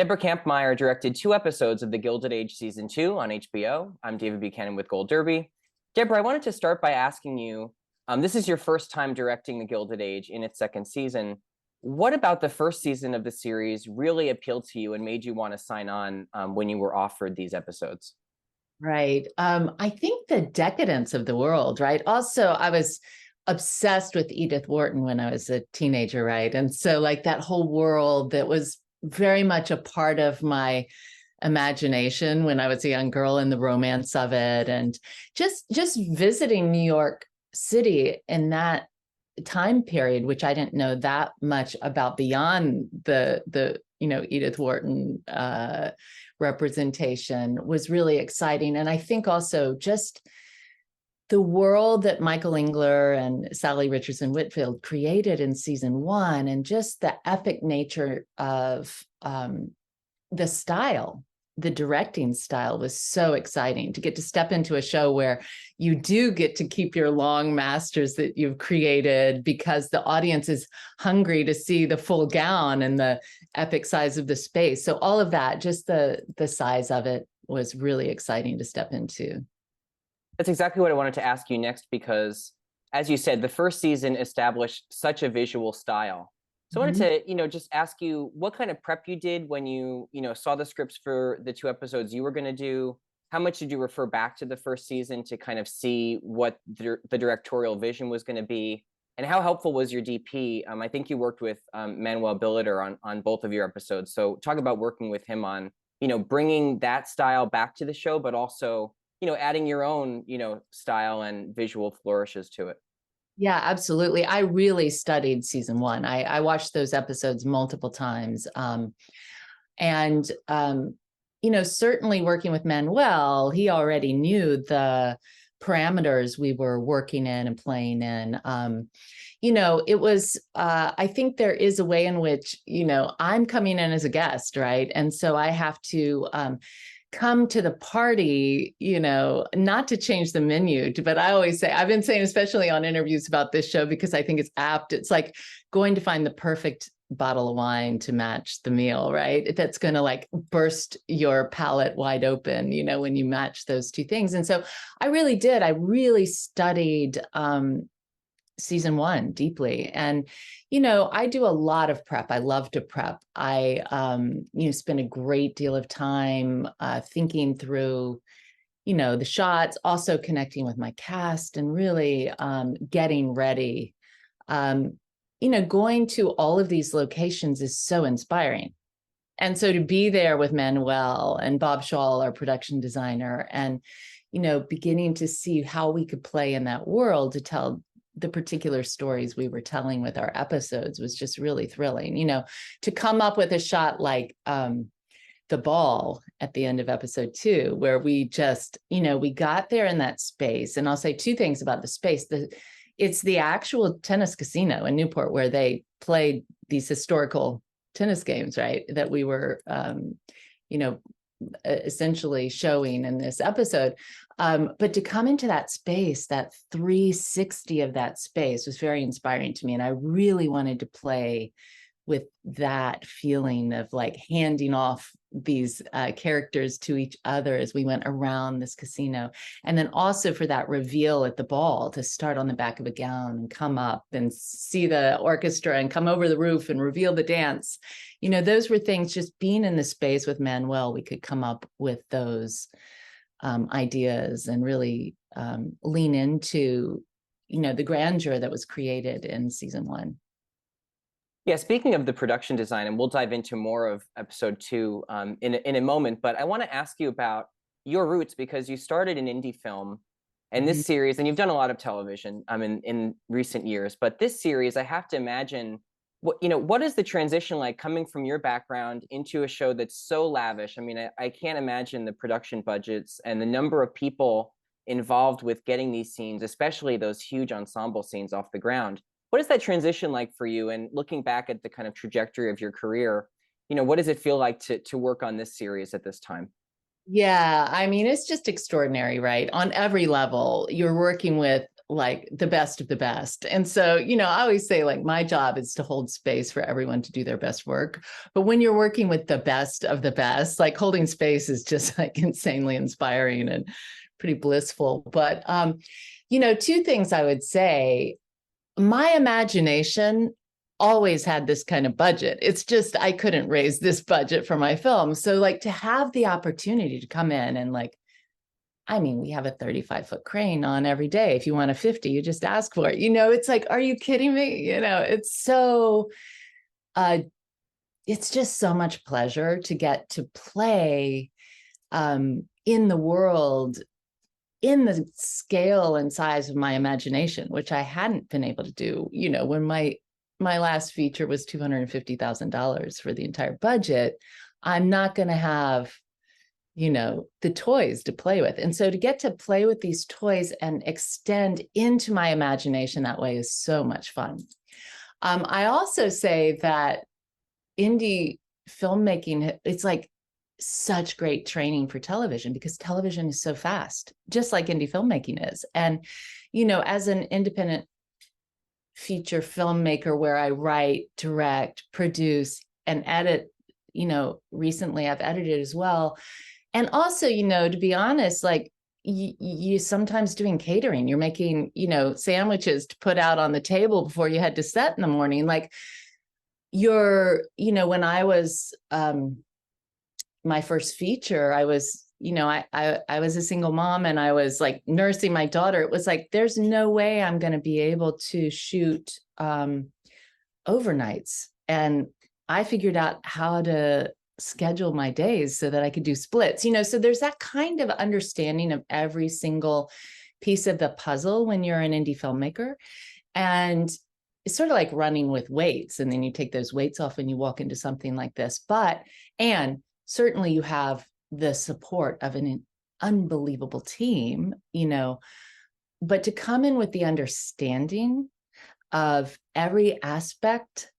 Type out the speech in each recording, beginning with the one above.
Deborah Kampmeier directed 2 episodes of the Gilded Age season 2 on HBO. I'm David Buchanan with Gold Derby. Deborah, I wanted to start by asking you, this is your first time directing the Gilded Age in its second season. What about the first season of the series really appealed to you and made you want to sign on when you were offered these episodes? Right. I think the decadence of the world, right? Also, I was obsessed with Edith Wharton when I was a teenager, right? And so like that whole world that was very much a part of my imagination when I was a young girl, and the romance of it, and just visiting New York City in that time period, which I didn't know that much about beyond the Edith Wharton representation, was really exciting. And I think also just the world that Michael Engler and Sally Richardson Whitfield created in season 1, and just the epic nature of the style, the directing style, was so exciting to get to step into a show where you do get to keep your long masters that you've created, because the audience is hungry to see the full gown and the epic size of the space. So all of that, just the size of it, was really exciting to step into. That's exactly what I wanted to ask you next, because as you said, the first season established such a visual style. So I wanted to, just ask you what kind of prep you did when you, saw the scripts for the 2 episodes you were going to do. How much did you refer back to the first season to kind of see what the directorial vision was going to be? And how helpful was your DP? I think you worked with Manuel Billiter on both of your episodes. So talk about working with him on, bringing that style back to the show, but also, adding your own, style and visual flourishes to it. Yeah, absolutely. I really studied season 1. I watched those episodes multiple times. Certainly working with Manuel, he already knew the parameters we were working in and playing in. It was, I think there is a way in which, I'm coming in as a guest, right? And so I have to come to the party, not to change the menu, but I always say, I've been saying, especially on interviews about this show, because I think it's apt, it's like going to find the perfect bottle of wine to match the meal, right? That's going to like burst your palate wide open, when you match those two things. And so I really did. I really studied season 1 deeply. And, I do a lot of prep. I love to prep. I, spend a great deal of time thinking through, the shots, also connecting with my cast, and really getting ready. Going to all of these locations is so inspiring. And so to be there with Manuel and Bob Shaw, our production designer, and, beginning to see how we could play in that world to tell the particular stories we were telling with our episodes was just really thrilling. To come up with a shot like the ball at the end of episode 2, where we just, we got there in that space. And I'll say 2 things about the space. It's the actual tennis casino in Newport where they played these historical tennis games, right? That we were, essentially showing in this episode. But to come into that space, that 360 of that space, was very inspiring to me. And I really wanted to play with that feeling of like handing off these characters to each other as we went around this casino. And then also for that reveal at the ball, to start on the back of a gown and come up and see the orchestra and come over the roof and reveal the dance. Those were things, just being in the space with Manuel, we could come up with those ideas and really lean into, the grandeur that was created in season 1. Yeah, speaking of the production design, and we'll dive into more of episode 2 in a moment, but I want to ask you about your roots, because you started in indie film, and this series, and you've done a lot of television in recent years, but this series, I have to imagine, what is the transition like coming from your background into a show that's so lavish? I mean, I can't imagine the production budgets and the number of people involved with getting these scenes, especially those huge ensemble scenes, off the ground. What is that transition like for you? And looking back at the kind of trajectory of your career, what does it feel like to work on this series at this time? Yeah, I mean, it's just extraordinary, right? On every level, you're working with like the best of the best. And so, I always say, like, my job is to hold space for everyone to do their best work. But when you're working with the best of the best, like, holding space is just like insanely inspiring and pretty blissful. But, two things I would say. My imagination always had this kind of budget. It's just, I couldn't raise this budget for my film. So, like, to have the opportunity to come in and, like, we have a 35-foot crane on every day. If you want a 50, you just ask for it. It's like, are you kidding me? It's so, it's just so much pleasure to get to play in the world, in the scale and size of my imagination, which I hadn't been able to do, when my last feature was $250,000 for the entire budget. I'm not going to have the toys to play with. And so to get to play with these toys and extend into my imagination that way is so much fun. I also say that indie filmmaking, it's like such great training for television, because television is so fast, just like indie filmmaking is. And, as an independent feature filmmaker where I write, direct, produce, and edit, recently I've edited as well. And also, to be honest, like, you sometimes doing catering, you're making, sandwiches to put out on the table before you head to set in the morning. Like, when I was, my first feature, I was, I was a single mom, and I was, like, nursing my daughter. It was like, there's no way I'm going to be able to shoot overnights. And I figured out how to schedule my days so that I could do splits, so there's that kind of understanding of every single piece of the puzzle when you're an indie filmmaker. And it's sort of like running with weights, and then you take those weights off and you walk into something like this. And certainly you have the support of an unbelievable team, but to come in with the understanding of every aspect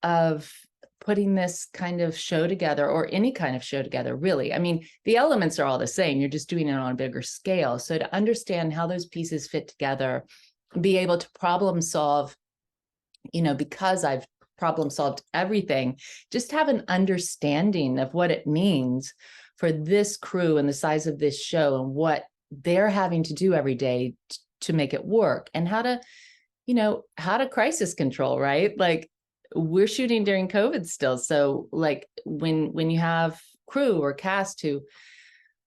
of putting this kind of show together, or any kind of show together, really. The elements are all the same. You're just doing it on a bigger scale. So to understand how those pieces fit together, be able to problem solve, because I've problem solved everything, just have an understanding of what it means for this crew and the size of this show and what they're having to do every day to make it work, and how to crisis control, right? Like, we're shooting during COVID still. So, like, when you have crew or cast who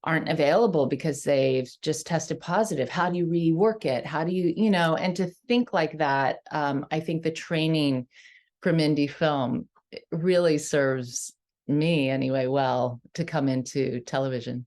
aren't available because they've just tested positive, how do you rework it? How do you, and to think like that, I think the training from indie film really serves me anyway well to come into television.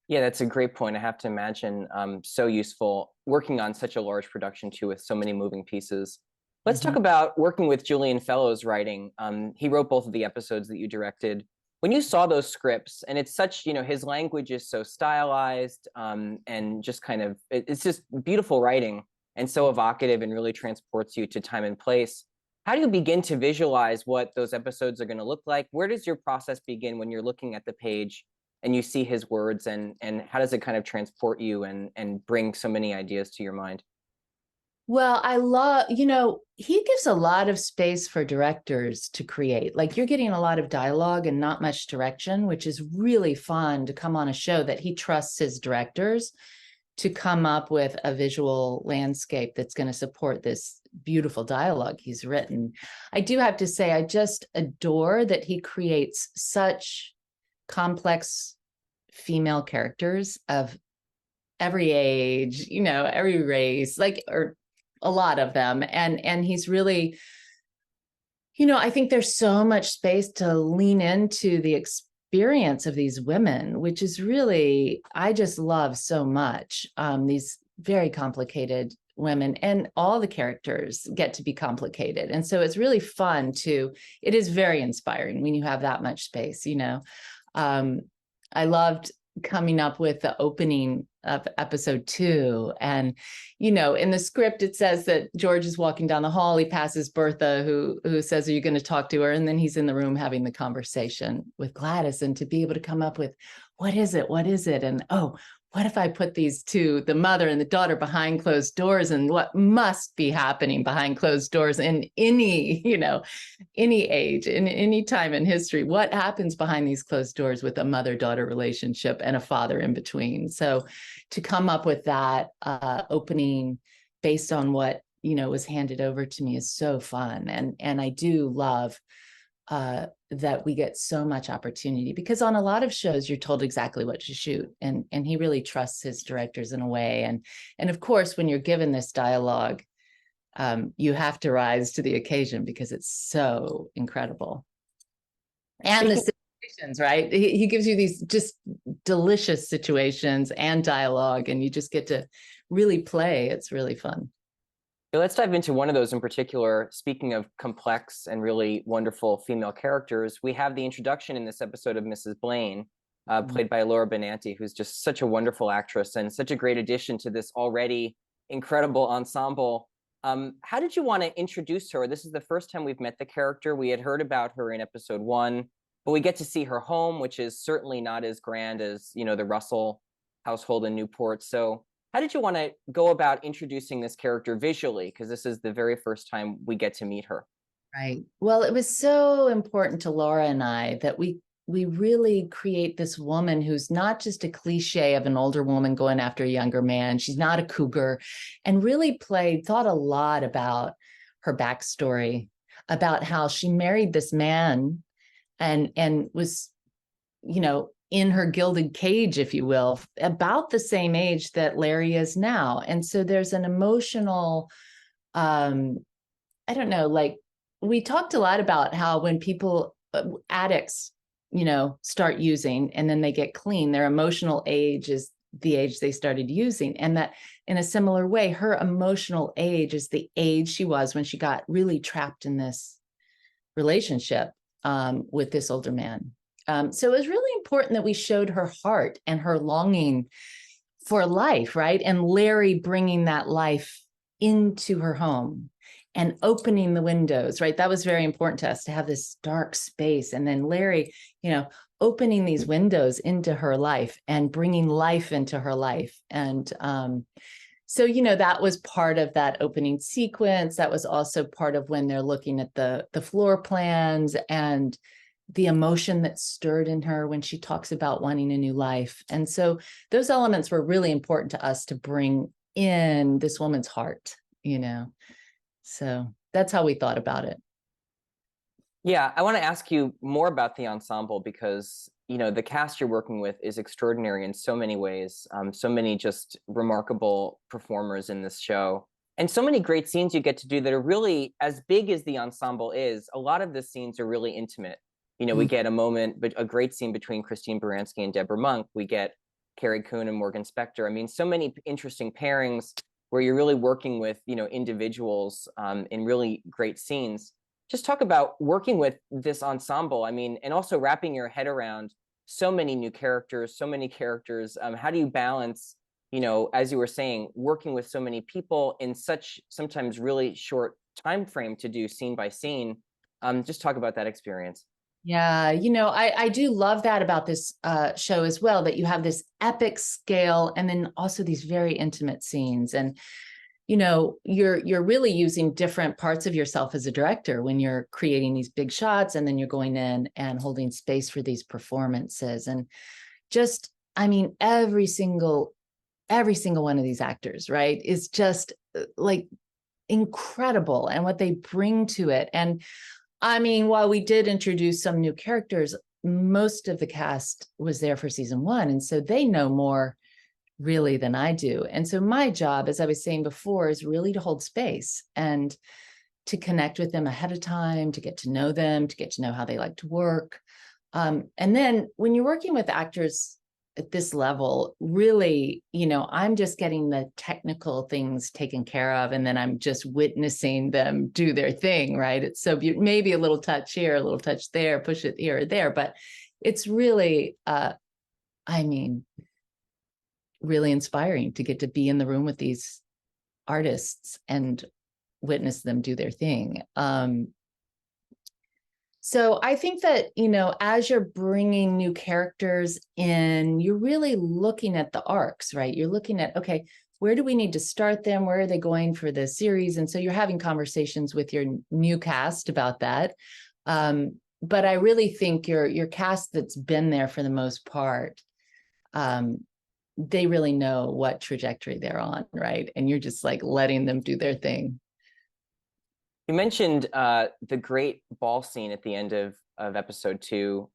Yeah, that's a great point. I have to imagine so useful working on such a large production too, with so many moving pieces. Let's talk about working with Julian Fellowes writing. He wrote both of the episodes that you directed. When you saw those scripts, and it's such, his language is so stylized, and just kind of, it's just beautiful writing and so evocative and really transports you to time and place. How do you begin to visualize what those episodes are going to look like? Where does your process begin when you're looking at the page and you see his words, and how does it kind of transport you and bring so many ideas to your mind? Well, I love, he gives a lot of space for directors to create. Like, you're getting a lot of dialogue and not much direction, which is really fun to come on a show that he trusts his directors to come up with a visual landscape that's going to support this beautiful dialogue he's written. I do have to say, I just adore that he creates such complex female characters of every age, every race, like, or a lot of them. And he's really, I think there's so much space to lean into the experience of these women, which is really, I just love so much. These very complicated women, and all the characters get to be complicated. And so it's really fun it is very inspiring when you have that much space, I loved coming up with the opening of episode 2. And, in the script, it says that George is walking down the hall. He passes Bertha, who says, "Are you going to talk to her?" And then he's in the room having the conversation with Gladys. And to be able to come up with, what is it? What is it? And, oh, what if I put these two, the mother and the daughter, behind closed doors, and what must be happening behind closed doors in any, any age, in any time in history, what happens behind these closed doors with a mother-daughter relationship and a father in between. So to come up with that opening based on what, was handed over to me is so fun. And I do love that we get so much opportunity, because on a lot of shows you're told exactly what to shoot, and he really trusts his directors in a way, and of course when you're given this dialogue, you have to rise to the occasion because it's so incredible. And the situations, right? He gives you these just delicious situations and dialogue, and you just get to really play. It's really fun. Let's dive into one of those in particular. Speaking of complex and really wonderful female characters, we have the introduction in this episode of Mrs. Blaine, played by Laura Benanti, who's just such a wonderful actress and such a great addition to this already incredible ensemble. How did you want to introduce her? This is the first time we've met the character. We had heard about her in episode 1, but we get to see her home, which is certainly not as grand as, the Russell household in Newport. So how did you want to go about introducing this character visually? Because this is the very first time we get to meet her. Right. Well, it was so important to Laura and I that we really create this woman who's not just a cliche of an older woman going after a younger man. She's not a cougar, and really thought a lot about her backstory, about how she married this man and was, in her gilded cage, if you will, about the same age that Larry is now. And so there's an emotional, I don't know, like we talked a lot about how when people, addicts, start using and then they get clean, their emotional age is the age they started using. And that in a similar way, her emotional age is the age she was when she got really trapped in this relationship with this older man. So it was really important that we showed her heart and her longing for life, right? And Larry bringing that life into her home and opening the windows, right? That was very important to us, to have this dark space. And then Larry, opening these windows into her life and bringing life into her life. And so, that was part of that opening sequence. That was also part of when they're looking at the floor plans and the emotion that stirred in her when she talks about wanting a new life. And so those elements were really important to us to bring in this woman's heart, So that's how we thought about it. Yeah, I want to ask you more about the ensemble because, the cast you're working with is extraordinary in so many ways. So many just remarkable performers in this show. And so many great scenes you get to do that are really, as big as the ensemble is, a lot of the scenes are really intimate. We get a great scene between Christine Baranski and Deborah Monk. We get Carrie Coon and Morgan Spector. I mean, so many interesting pairings where you're really working with, individuals in really great scenes. Just talk about working with this ensemble. I mean, and also wrapping your head around so many new characters, so many characters. How do you balance, as you were saying, working with so many people in such sometimes really short time frame to do scene by scene? Just talk about that experience. Yeah, I do love that about this show as well, that you have this epic scale and then also these very intimate scenes. And, you're really using different parts of yourself as a director when you're creating these big shots, and then you're going in and holding space for these performances. And just, I mean, every single one of these actors, right, is just like incredible, and what they bring to it. And I mean, while we did introduce some new characters, most of the cast was there for season 1. And so they know more really than I do. And so my job, as I was saying before, is really to hold space and to connect with them ahead of time, to get to know them, to get to know how they like to work. And then when you're working with actors at this level, really, I'm just getting the technical things taken care of, and then I'm just witnessing them do their thing, right? It's so beautiful. Maybe a little touch here, a little touch there, push it here or there, but it's really, really inspiring to get to be in the room with these artists and witness them do their thing. So I think that, as you're bringing new characters in, you're really looking at the arcs, right? You're looking at, okay, where do we need to start them? Where are they going for the series? And so you're having conversations with your new cast about that. But I really think your cast that's been there for the most part, they really know what trajectory they're on, right? And you're just like letting them do their thing. You mentioned the great ball scene at the end of episode 2,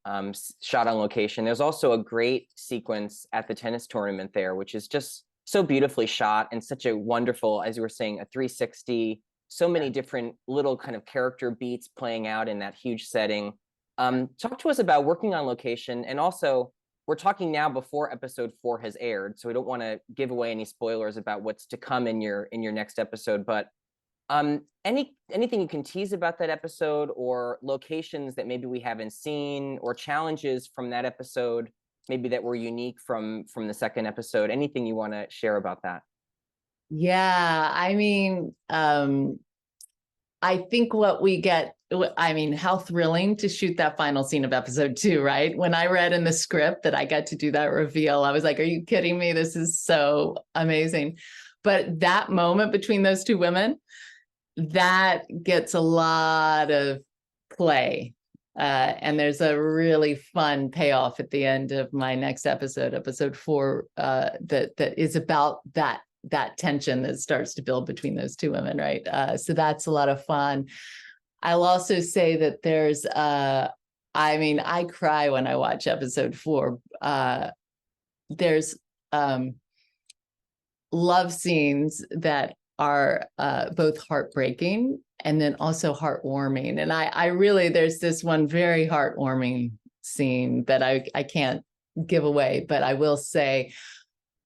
shot on location. There's also a great sequence at the tennis tournament there, which is just so beautifully shot and such a wonderful, as you were saying, a 360, so many different little kind of character beats playing out in that huge setting. Talk to us about working on location, and also we're talking now before episode 4 has aired, so we don't want to give away any spoilers about what's to come in your next episode, but anything you can tease about that episode, or locations that maybe we haven't seen, or challenges from that episode maybe that were unique from the second episode? Anything you want to share about that? Yeah, I mean, I think what we get, I mean, how thrilling to shoot that final scene of episode 2, right? When I read in the script that I got to do that reveal, I was like, are you kidding me? This is so amazing. But that moment between those two women, that gets a lot of play. And there's a really fun payoff at the end of my next episode 4, that is about that tension that starts to build between those two women, right? So that's a lot of fun. I'll also say that there's, I mean, I cry when I watch episode 4. There's love scenes that are both heartbreaking and then also heartwarming. And I really, there's this one very heartwarming scene that I can't give away, but I will say,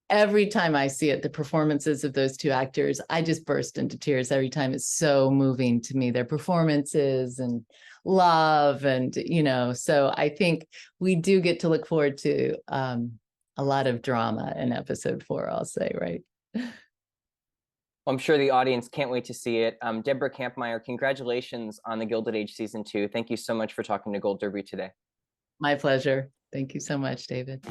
every time I see it, the performances of those two actors, I just burst into tears every time. It's so moving to me, their performances and love. And, so I think we do get to look forward to a lot of drama in episode 4, I'll say, right? Well, I'm sure the audience can't wait to see it. Deborah Kampmeier, congratulations on the Gilded Age season 2. Thank you so much for talking to Gold Derby today. My pleasure. Thank you so much, David.